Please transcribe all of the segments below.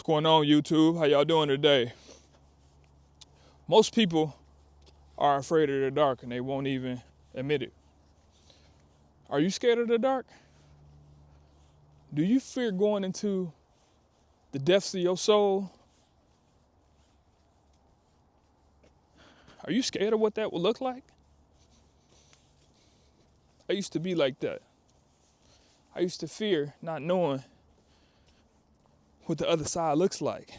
What's going on, YouTube? How y'all doing today? Most people are afraid of the dark and they won't even admit it. Are you scared of the dark? Do you fear going into the depths of your soul? Are you scared of what that will look like? I used to be like that. I used to fear not knowing what the other side looks like.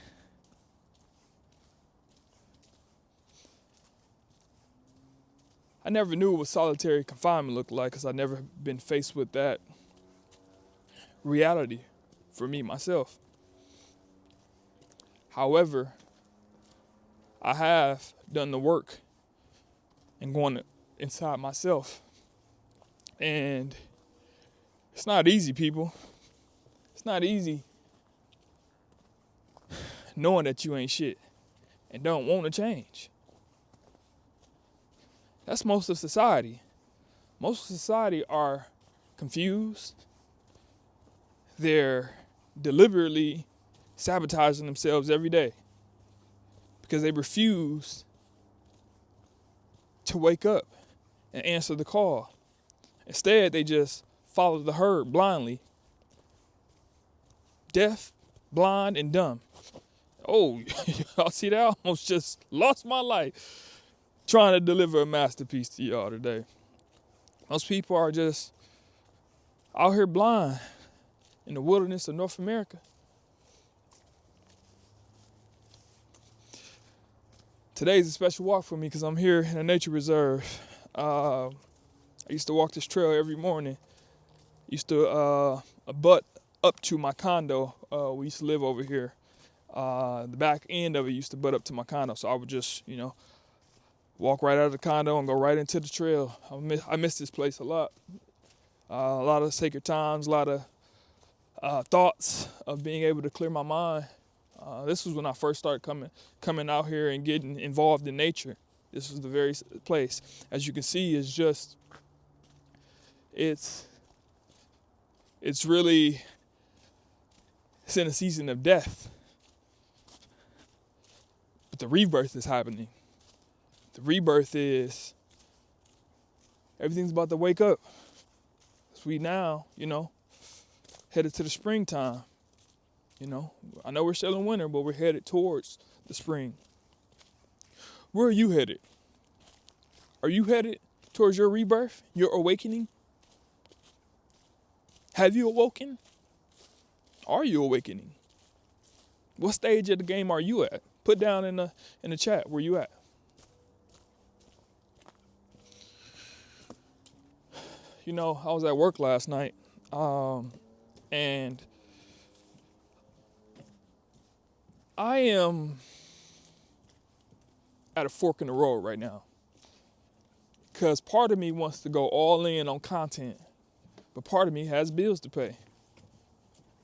I never knew what solitary confinement looked like because I never been faced with that reality for me myself. However, I have done the work and gone inside myself. And it's not easy, people. It's not easy knowing that you ain't shit and don't want to change. That's most of society. Most of society are confused. They're deliberately sabotaging themselves every day because they refuse to wake up and answer the call. Instead, they just follow the herd blindly. Deaf, blind, and dumb. Oh, y'all see that? I almost just lost my life trying to deliver a masterpiece to y'all today. Most people are just out here blind in the wilderness of North America. Today's a special walk for me because I'm here in a nature reserve. I used to walk this trail every morning. Used to butt up to my condo. We used to live over here. The back end of it used to butt up to my condo, so I would just, walk right out of the condo and go right into the trail. I miss this place a lot. A lot of sacred times, a lot of thoughts of being able to clear my mind. This was when I first started coming out here and getting involved in nature. This was the very place. As you can see, it's really, it's in a season of death. But the rebirth is happening. The rebirth is, everything's about to wake up. So we now, headed to the springtime. I know we're still in winter, but we're headed towards the spring. Where are you headed? Are you headed towards your rebirth, your awakening? Have you awoken? Are you awakening? What stage of the game are you at? Put down in the chat where you at. I was at work last night, and I am at a fork in the road right now. Because part of me wants to go all in on content, but part of me has bills to pay.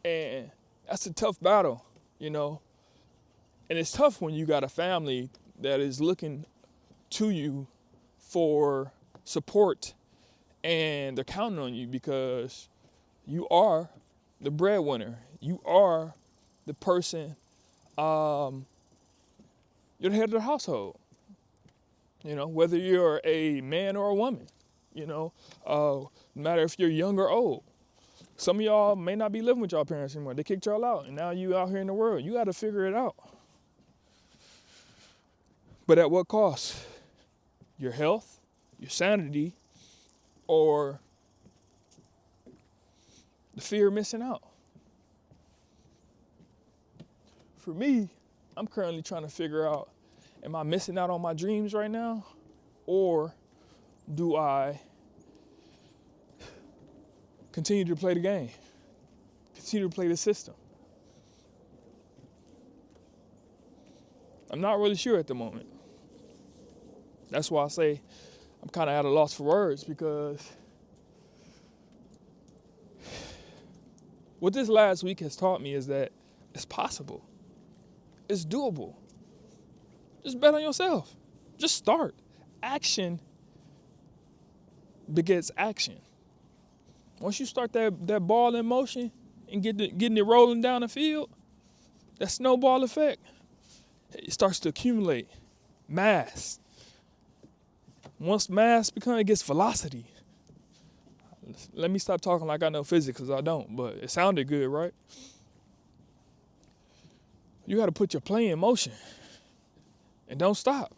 And that's a tough battle, And it's tough when you got a family that is looking to you for support and they're counting on you because you are the breadwinner. You are the person, you're the head of the household. Whether you're a man or a woman, no matter if you're young or old. Some of y'all may not be living with y'all parents anymore. They kicked y'all out and now you out here in the world. You got to figure it out. But at what cost? Your health, your sanity, or the fear of missing out. For me, I'm currently trying to figure out, am I missing out on my dreams right now? Or do I continue to play the game? Continue to play the system? I'm not really sure at the moment. That's why I say I'm kind of at a loss for words, because what this last week has taught me is that it's possible. It's doable. Just bet on yourself. Just start. Action begets action. Once you start that ball in motion and getting it rolling down the field, that snowball effect, it starts to accumulate mass. Once mass becomes, it gets velocity. Let me stop talking like I know physics, because I don't, but it sounded good, right? You got to put your play in motion and don't stop.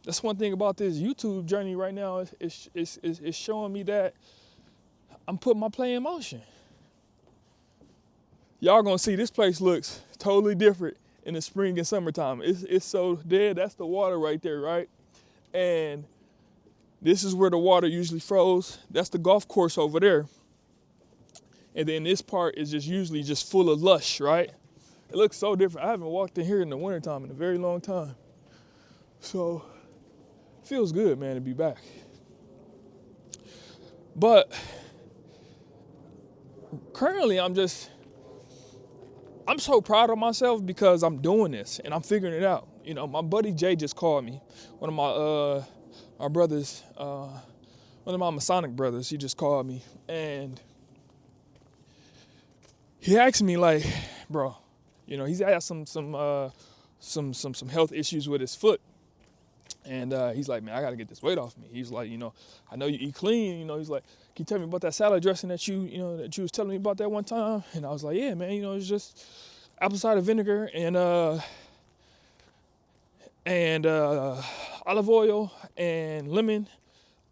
That's one thing about this YouTube journey right now. It's showing me that I'm putting my play in motion. Y'all gonna see this place looks totally different in the spring and summertime. It's so dead. That's the water right there, right? And this is where the water usually froze. That's the golf course over there. And then this part is just usually just full of lush, right? It looks so different. I haven't walked in here in the wintertime in a very long time. So it feels good, man, to be back. But currently I'm so proud of myself because I'm doing this and I'm figuring it out. You know, my buddy Jay just called me. One of my brothers, one of my Masonic brothers, he just called me and he asked me like, bro, you know, he's had some health issues with his foot. And he's like, man, I gotta get this weight off me. He's like, you know, I know you eat clean. You know, he's like, can you tell me about that salad dressing that you was telling me about that one time? And I was like, yeah, man, you know, it's just apple cider vinegar and olive oil and lemon.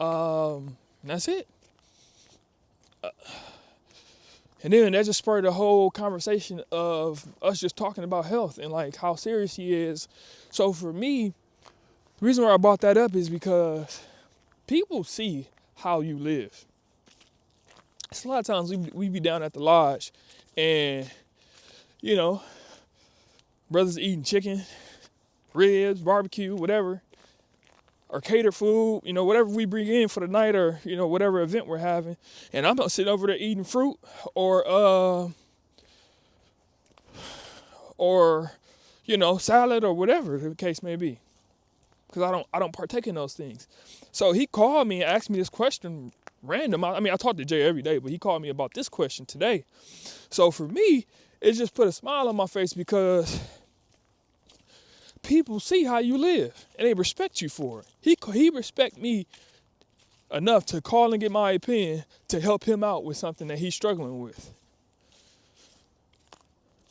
That's it. And then that just spurred a whole conversation of us just talking about health and like how serious he is. So for me, the reason why I brought that up is because people see how you live. It's a lot of times we be down at the lodge and, you know, brothers eating chicken, ribs, barbecue, whatever, or catered food, you know, whatever we bring in for the night or, you know, whatever event we're having. And I'm not sitting over there eating fruit or you know, salad or whatever the case may be. Because I don't partake in those things. So he called me and asked me this question random. I mean, I talk to Jay every day, but he called me about this question today. So for me, it just put a smile on my face because people see how you live and they respect you for it. He respect me enough to call and get my opinion to help him out with something that he's struggling with.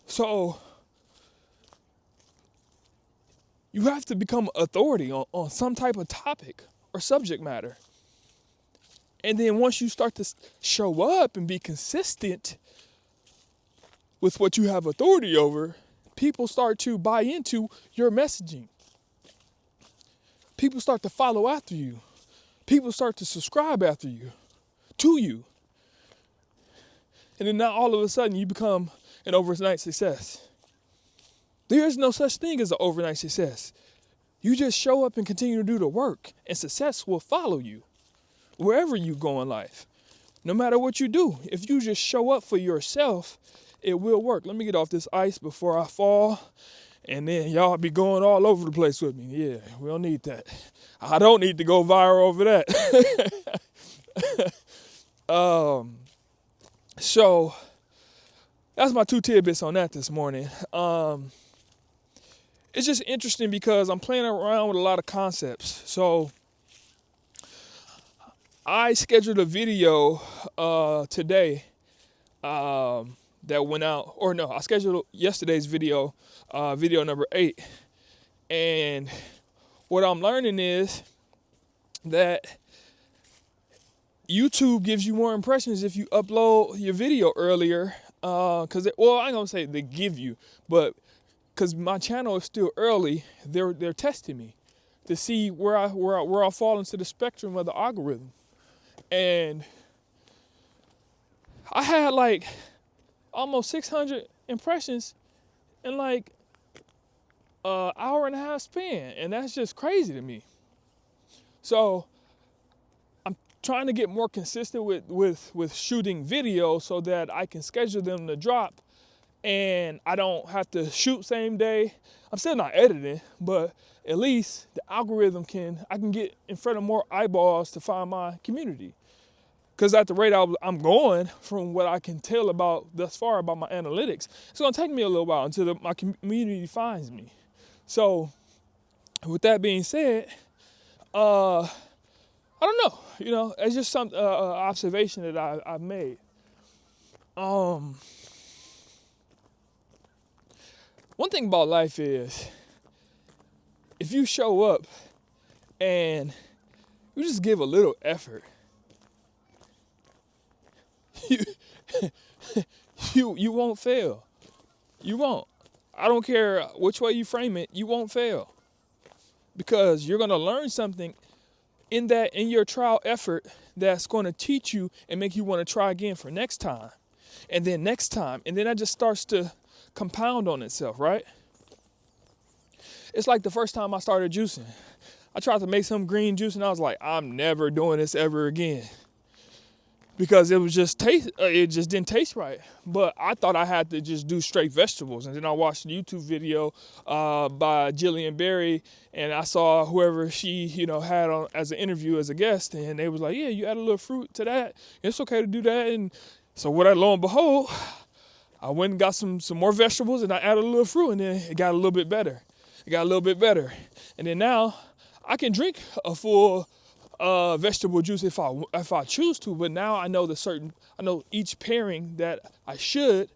So you have to become authority on some type of topic or subject matter. And then once you start to show up and be consistent with what you have authority over, people start to buy into your messaging. People start to follow after you. People start to subscribe after you, to you. And then now all of a sudden you become an overnight success. There is no such thing as an overnight success. You just show up and continue to do the work, and success will follow you wherever you go in life. No matter what you do, if you just show up for yourself, it will work. Let me get off this ice before I fall, and then y'all be going all over the place with me. Yeah, we don't need that. I don't need to go viral over that. So that's my 2 tidbits on that this morning. It's just interesting because I'm playing around with a lot of concepts. So I scheduled a video today that went out, or no, I scheduled yesterday's video, video number 8. And what I'm learning is that YouTube gives you more impressions if you upload your video earlier. I ain't gonna say they give you, but because my channel is still early, they're testing me to see where I fall into the spectrum of the algorithm. And I had like almost 600 impressions in like an hour and a half span, and that's just crazy to me. So I'm trying to get more consistent with shooting videos so that I can schedule them to drop and I don't have to shoot same day. I'm still not editing, but at least the algorithm I can get in front of more eyeballs to find my community. Because at the rate I'm going, from what I can tell about thus far about my analytics, it's going to take me a little while until my community finds me. So with that being said, I don't know. It's just some observation that I've made. One thing about life is, if you show up and you just give a little effort, you won't fail. You won't. I don't care which way you frame it, you won't fail. Because you're going to learn something in your trial effort that's going to teach you and make you want to try again for next time. And then next time. And then that just starts to compound on itself, right? It's like the first time I started juicing. I tried to make some green juice and I was like, I'm never doing this ever again. Because it just didn't taste right. But I thought I had to just do straight vegetables. And then I watched a YouTube video by Jillian Berry, and I saw whoever she, had on as an interview as a guest, and they was like, yeah, you add a little fruit to that. It's okay to do that. And so lo and behold, I went and got some more vegetables, and I added a little fruit, and then it got a little bit better. And then now I can drink a full vegetable juice if I choose to, but now I know each pairing that I should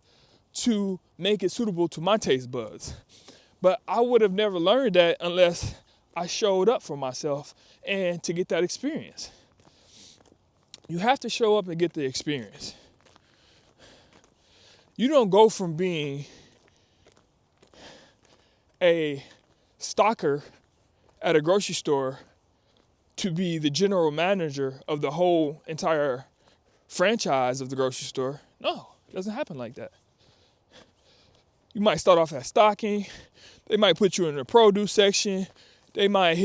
to make it suitable to my taste buds. But I would have never learned that unless I showed up for myself and to get that experience. You have to show up and get the experience. You don't go from being a stocker at a grocery store to be the general manager of the whole entire franchise of the grocery store. No, it doesn't happen like that. You might start off as stocking. They might put you in the produce section. They might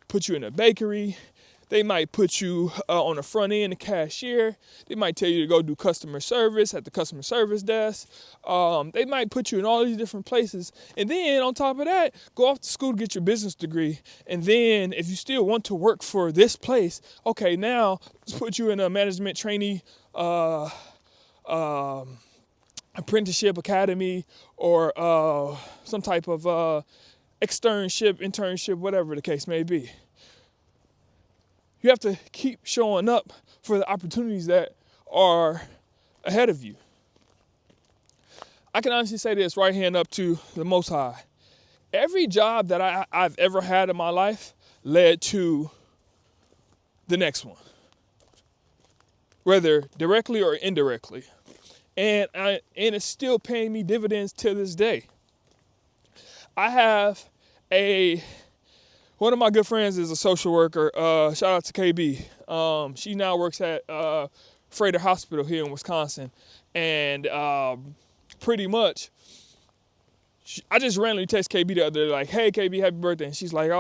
put you in a bakery. They might put you on the front end, the cashier. They might tell you to go do customer service at the customer service desk. They might put you in all these different places. And then on top of that, go off to school to get your business degree. And then if you still want to work for this place, okay, now let's put you in a management trainee apprenticeship academy or some type of internship, whatever the case may be. You have to keep showing up for the opportunities that are ahead of you. I can honestly say this, right hand up to the Most High. Every job that I've ever had in my life led to the next one, whether directly or indirectly. And it's still paying me dividends to this day. I have one of my good friends is a social worker. Shout out to KB. She now works at Freighter Hospital here in Wisconsin. And pretty much, I just randomly text KB the other day, like, hey, KB, happy birthday. And she's like,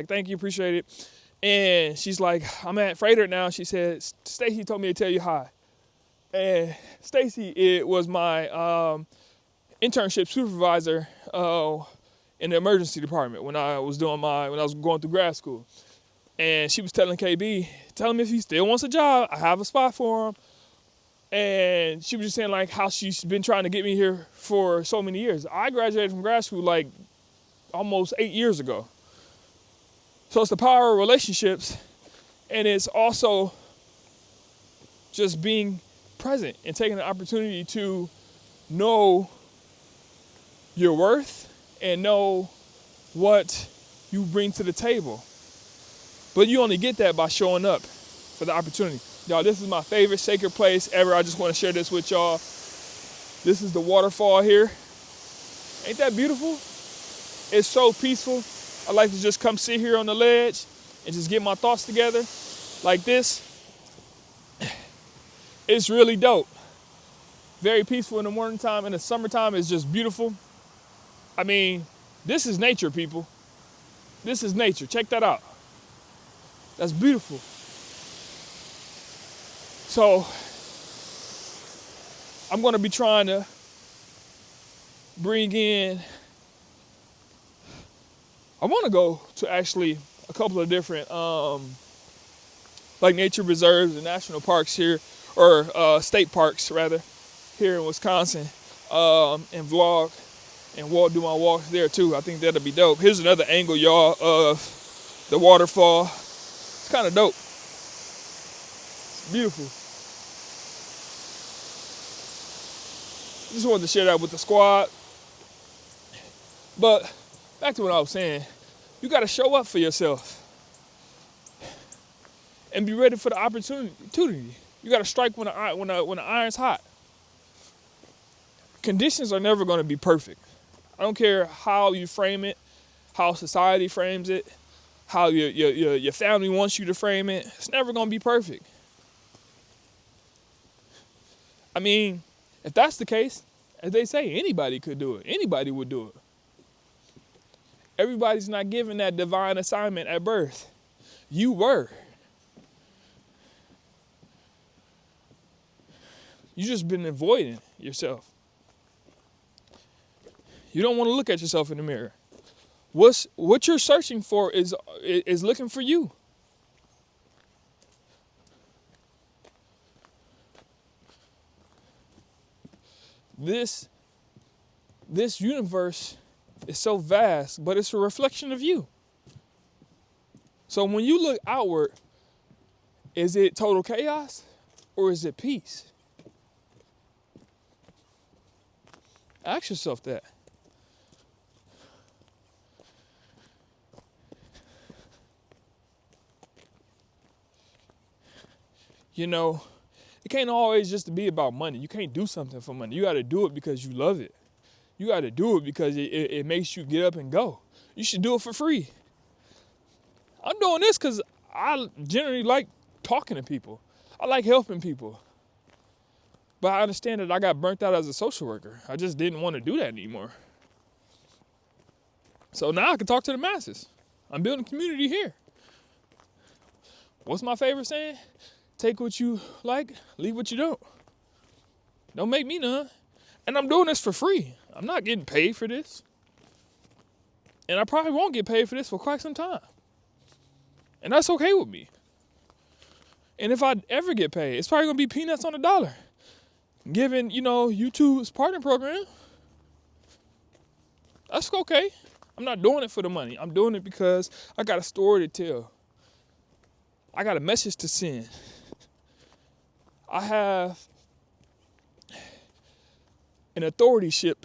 thank you, appreciate it. And she's like, I'm at Freighter now. She said, Stacy told me to tell you hi. And Stacy, it was my internship supervisor in the emergency department when I was going through grad school. And she was telling KB, tell him if he still wants a job, I have a spot for him. And she was just saying like how she's been trying to get me here for so many years. I graduated from grad school like almost 8 years ago. So it's the power of relationships, and it's also just being present and taking the opportunity to know your worth and know what you bring to the table. But you only get that by showing up for the opportunity. Y'all, this is my favorite sacred place ever. I just want to share this with y'all. This is the waterfall here. Ain't that beautiful? It's so peaceful. I like to just come sit here on the ledge and just get my thoughts together like this. It's really dope. Very peaceful in the morning time. In the summertime, it's just beautiful. I mean, this is nature, people. This is nature. Check that out. That's beautiful. So, I'm going to be trying to bring in, I want to go to actually a couple of different like nature reserves and national parks here, or state parks rather, here in Wisconsin, and vlog and do my walks there too. I think that'll be dope. Here's another angle, y'all, of the waterfall. It's kind of dope. It's beautiful. Just wanted to share that with the squad. But back to what I was saying, you got to show up for yourself and be ready for the opportunity. You got to strike when the iron's hot. Conditions are never going to be perfect. I don't care how you frame it, how society frames it, how your family wants you to frame it. It's never going to be perfect. I mean, if that's the case, as they say, anybody could do it. Anybody would do it. Everybody's not given that divine assignment at birth. You were. You just been avoiding yourself. You don't want to look at yourself in the mirror. What you're searching for is looking for you. This universe is so vast, but it's a reflection of you. So when you look outward, is it total chaos or is it peace? Ask yourself that. You know, it can't always just be about money. You can't do something for money. You got to do it because you love it. You got to do it because it makes you get up and go. You should do it for free. I'm doing this because I generally like talking to people. I like helping people. But I understand that I got burnt out as a social worker. I just didn't want to do that anymore. So now I can talk to the masses. I'm building community here. What's my favorite saying? Take what you like, leave what you don't. Don't make me none. And I'm doing this for free. I'm not getting paid for this. And I probably won't get paid for this for quite some time. And that's okay with me. And if I ever get paid, it's probably going to be peanuts on the dollar. Given, YouTube's partner program. That's okay. I'm not doing it for the money. I'm doing it because I got a story to tell. I got a message to send. I have an authorityship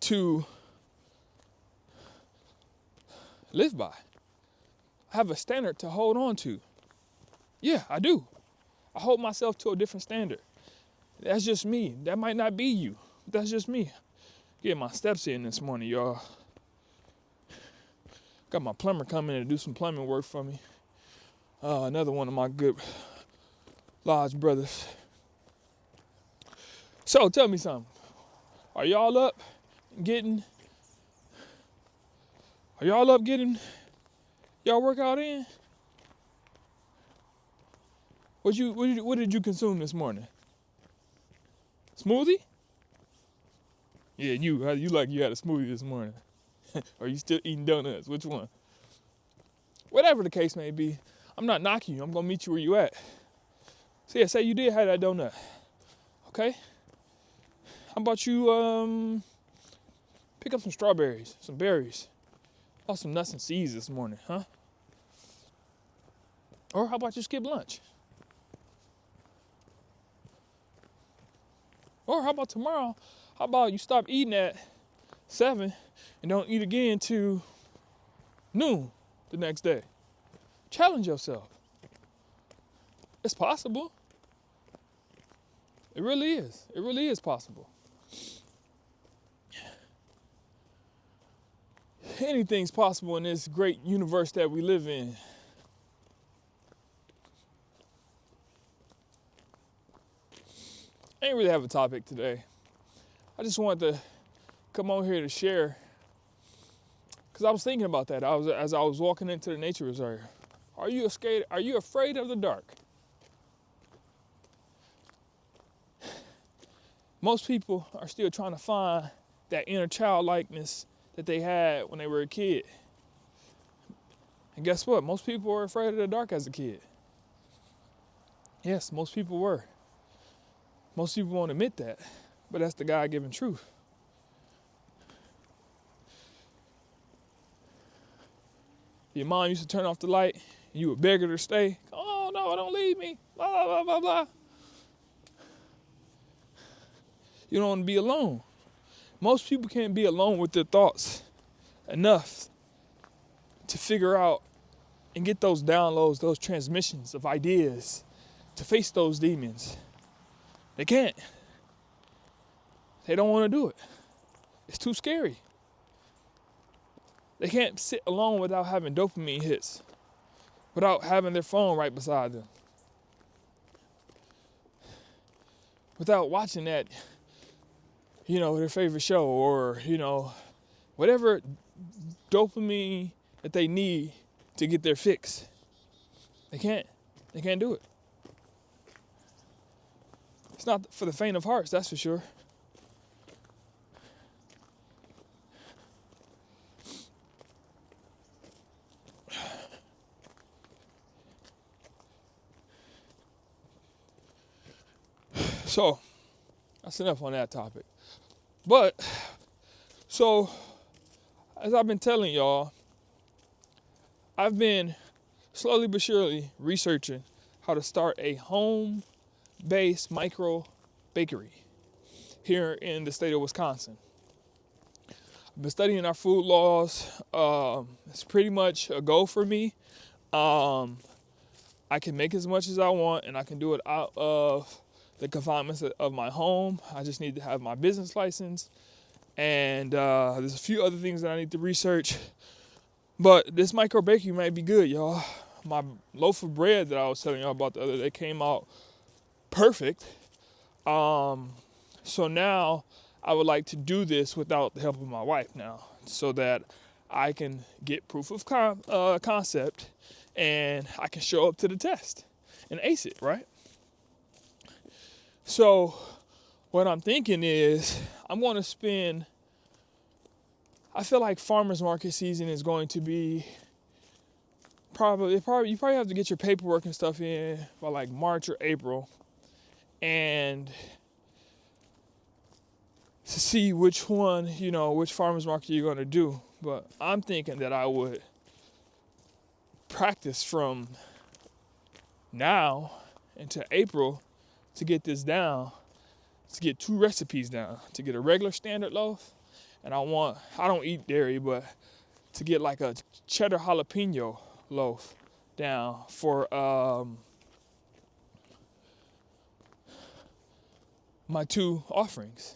to live by. I have a standard to hold on to. Yeah, I do. I hold myself to a different standard. That's just me. That might not be you. But that's just me. Getting my steps in this morning, y'all. Got my plumber coming to do some plumbing work for me. Another one of my good lodge brothers. So tell me something. Are y'all up getting y'all workout in? What did you consume this morning? Smoothie? Yeah, you like you had a smoothie this morning. Or you still eating donuts? Which one? Whatever the case may be, I'm not knocking you. I'm gonna meet you where you at. So yeah, say you did have that donut. Okay? How about you pick up some strawberries, some berries, or some nuts and seeds this morning, huh? Or how about you skip lunch? Or how about tomorrow? How about you stop eating at 7 and don't eat again till noon the next day? Challenge yourself. It's possible. It really is. It really is possible. Anything's possible in this great universe that we live in. I ain't really have a topic today. I just wanted to come on here to share, because I was thinking about that as I was walking into the nature reserve. Are you afraid of the dark? Most people are still trying to find that inner childlikeness that they had when they were a kid. And guess what? Most people were afraid of the dark as a kid. Yes, most people were. Most people won't admit that, but that's the God-given truth. Your mom used to turn off the light, and you would beg her to stay. Oh, no, don't leave me. Blah, blah, blah, blah, blah. You don't want to be alone. Most people can't be alone with their thoughts enough to figure out and get those downloads, those transmissions of ideas, to face those demons. They can't. They don't want to do it. It's too scary. They can't sit alone without having dopamine hits, without having their phone right beside them, without watching that, their favorite show, or, whatever dopamine that they need to get their fix. They can't do it. It's not for the faint of hearts, that's for sure. So, that's enough on that topic. But, so, as I've been telling y'all, I've been slowly but surely researching how to start a home-based micro bakery here in the state of Wisconsin. I've been studying our food laws. It's pretty much a goal for me. I can make as much as I want, and I can do it out of the confinements of my home. I just need to have my business license, and there's a few other things that I need to research. But this micro bakery might be good, y'all. My loaf of bread that I was telling y'all about the other day came out perfect. So now I would like to do this without the help of my wife now, so that I can get proof of concept, and I can show up to the test and ace it, right? So what I'm thinking is I'm going to spend, I feel like farmers market season is going to be you probably have to get your paperwork and stuff in by like March or April, and to see which one, which farmers market you're going to do. But I'm thinking that I would practice from now into April to get this down, to get 2 recipes down, to get a regular standard loaf, and I don't eat dairy, but to get like a cheddar jalapeno loaf down for my 2 offerings.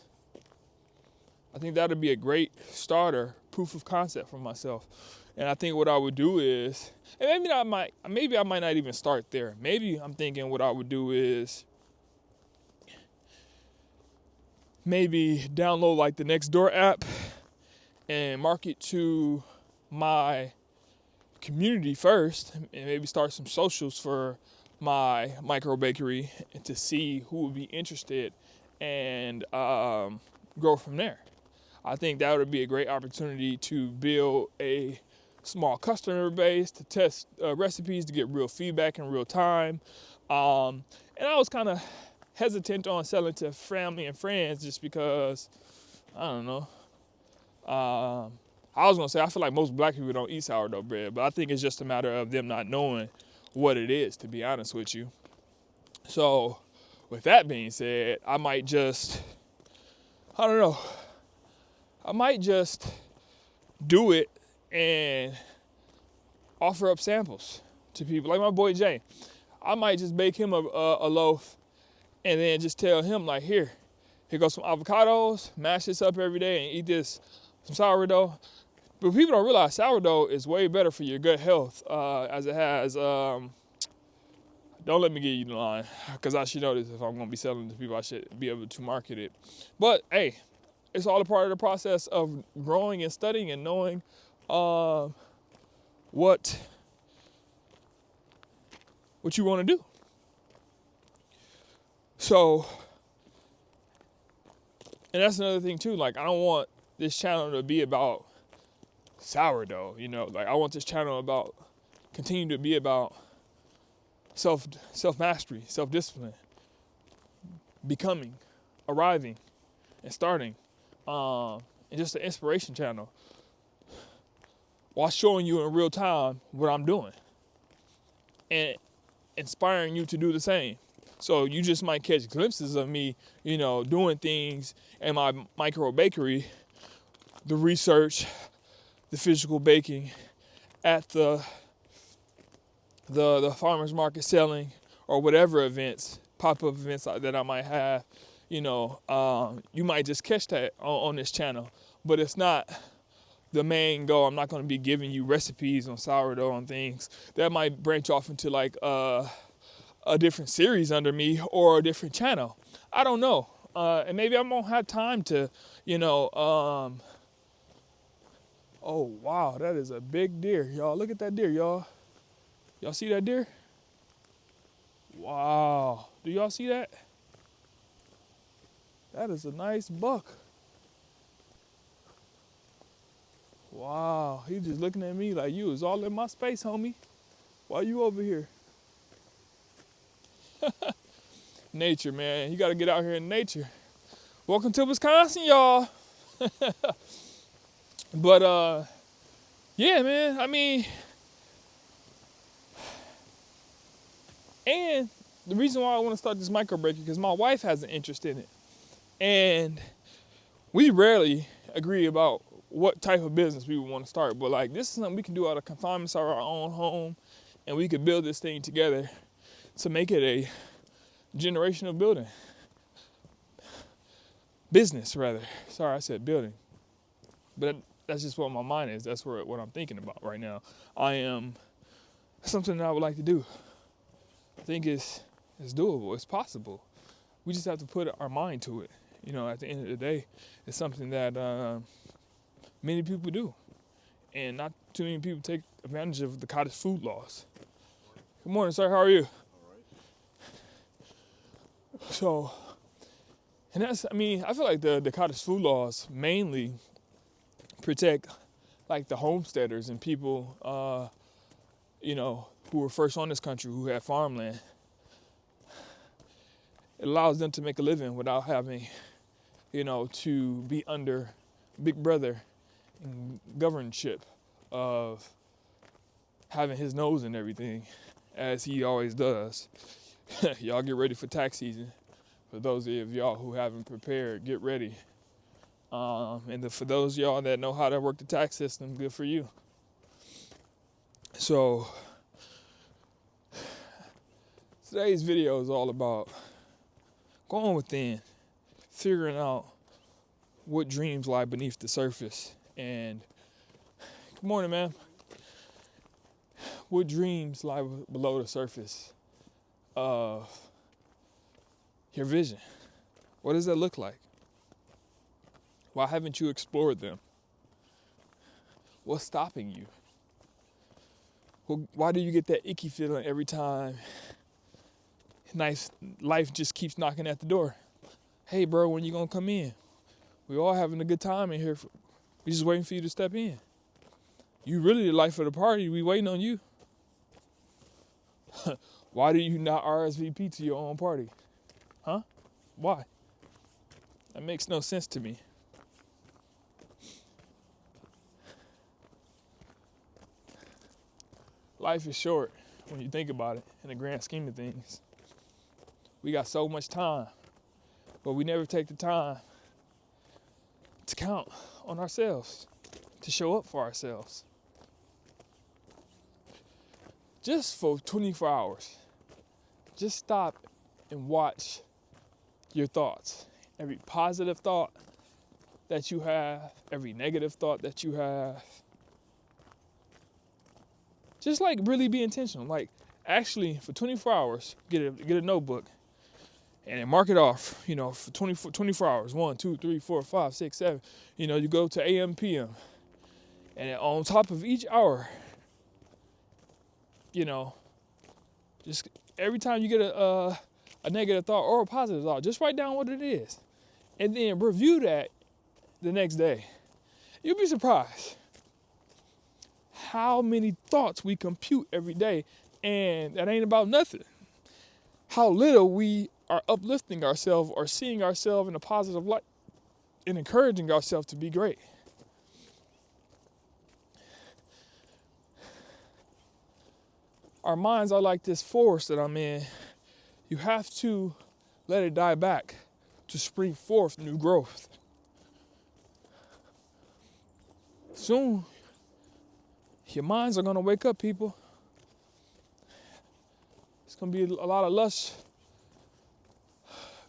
I think that would be a great starter, proof of concept for myself. And I think what I would do is, and maybe I might not even start there. Maybe I'm thinking what I would do is maybe download like the Nextdoor app and market to my community first, and maybe start some socials for my micro bakery to see who would be interested, and grow from there. I think that would be a great opportunity to build a small customer base, to test recipes, to get real feedback in real time. And I was kind of hesitant on selling to family and friends just because, I don't know. I was going to say, I feel like most black people don't eat sourdough bread, but I think it's just a matter of them not knowing what it is, to be honest with you. So, with that being said, I might just do it and offer up samples to people. Like my boy Jay, I might just bake him a loaf and then just tell him, like, here goes some avocados, mash this up every day and eat this, some sourdough. But people don't realize sourdough is way better for your gut health, as it has, don't let me give you the line, because I should know this. If I'm going to be selling to people, I should be able to market it. But, hey, it's all a part of the process of growing and studying and knowing what you want to do. So, and that's another thing too, like, I don't want this channel to be about sourdough, like, I want this channel about continue to be about self mastery, self discipline, becoming, arriving, and starting, and just an inspiration channel, while showing you in real time what I'm doing and inspiring you to do the same. So you just might catch glimpses of me, doing things in my micro bakery, the research, the physical baking, at the farmer's market selling, or whatever events, pop-up events that I might have. You might just catch that on this channel, but it's not the main goal. I'm not going to be giving you recipes on sourdough and things. That might branch off into like a different series under me or a different channel. I don't know. And maybe I won't have time to, oh wow, that is a big deer, y'all. Look at that deer, y'all. Y'all see that deer? Wow. Do y'all see that? That is a nice buck. Wow, he just looking at me like, you was all in my space, homie. Why you over here? Nature, man. You got to get out here in nature. Welcome to Wisconsin, y'all. But, yeah, man. I mean, and the reason why I want to start this micro break is because my wife has an interest in it. And we rarely agree about what type of business we would want to start. But, like, this is something we can do out of confinements of our own home. And we could build this thing together to make it a generational business rather. Sorry, I said building. But that's just what my mind is. That's what I'm thinking about right now. Something that I would like to do. I think it's doable. It's possible. We just have to put our mind to it. At the end of the day, it's something that many people do. And not too many people take advantage of the cottage food laws. Good morning, sir. How are you? So, and I feel like the cottage food laws mainly protect like the homesteaders and people, who were first on this country, who had farmland. It allows them to make a living without having, to be under Big Brother and governorship of having his nose in everything, as he always does. Y'all get ready for tax season. For those of y'all who haven't prepared, get ready. And for those of y'all that know how to work the tax system, good for you. So, today's video is all about going within, figuring out what dreams lie beneath the surface. And good morning, ma'am. What dreams lie below the surface of your vision? What does that look like? Why haven't you explored them? What's stopping you? Why do you get that icky feeling every time life just keeps knocking at the door? Hey, bro, when you gonna come in? We all having a good time in here. We just waiting for you to step in. You really the life of the party. We waiting on you. Why do you not RSVP to your own party? Huh? Why? That makes no sense to me. Life is short when you think about it in the grand scheme of things. We got so much time, but we never take the time to count on ourselves, to show up for ourselves. Just for 24 hours, just stop and watch your thoughts. Every positive thought that you have, every negative thought that you have. Just like really be intentional. Like actually for 24 hours, get a notebook and then mark it off, for 24 hours. 1, 2, 3, 4, 5, 6, 7. You go to AM, PM. And then on top of each hour, just every time you get a negative thought or a positive thought, just write down what it is. And then review that the next day. You'll be surprised how many thoughts we compute every day, and that ain't about nothing. How little we are uplifting ourselves or seeing ourselves in a positive light and encouraging ourselves to be great. Our minds are like this forest that I'm in. You have to let it die back to spring forth new growth. Soon, your minds are going to wake up, people. It's going to be a lot of lush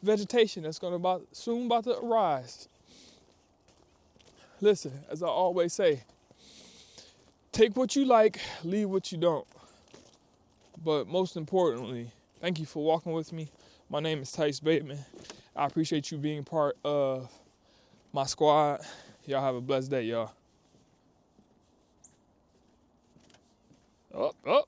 vegetation that's going to soon about to arise. Listen, as I always say, take what you like, leave what you don't. But most importantly, thank you for walking with me. My name is Tice Bateman. I appreciate you being part of my squad. Y'all have a blessed day, y'all. Up.